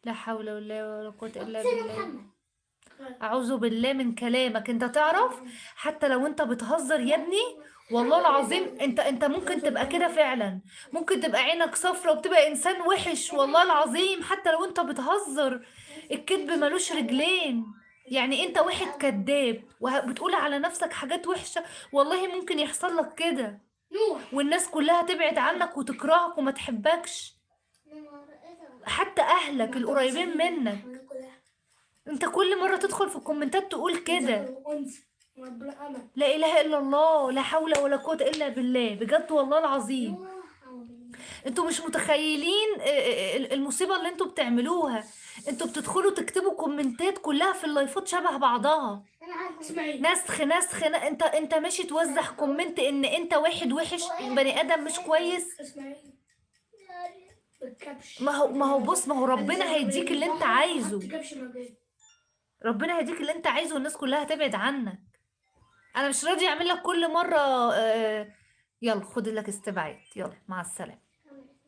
لا حول ولا قوة الا سيدنا بالله. محمد. اعوذ بالله من كلامك. انت تعرف حتى لو انت بتهزر يا ابني، والله العظيم انت ممكن تبقى كده فعلا. ممكن تبقى عينك صفرة وبتبقى انسان وحش، والله العظيم حتى لو انت بتهزر. الكذب ملوش رجلين. يعني انت واحد كذاب وبتقول على نفسك حاجات وحشة، والله ممكن يحصل لك كده، نوح. والناس كلها تبعد عنك وتكرهك وما تحبكش، حتى اهلك القريبين منك. انت كل مرة تدخل في الكومنتات تقول كده. لا اله الا الله، لا حول ولا قوة الا بالله، بجد والله العظيم. انتوا مش متخيلين المصيبة اللي انتوا بتعملوها. انتوا بتدخلوا تكتبوا كومنتات كلها في اللايفات شبه بعضها، نسخ نسخ انت ماشي توزع كومنت ان انت واحد وحش، بني ادم مش كويس. ما هو بص، ما هو ربنا هيديك اللي انت عايزه. ربنا هيديك اللي انت عايزه والناس كلها هتبعد عنك. انا مش راضي اعمل لك كل مرة. يلا خد لك استبعاد، يلا مع السلامة.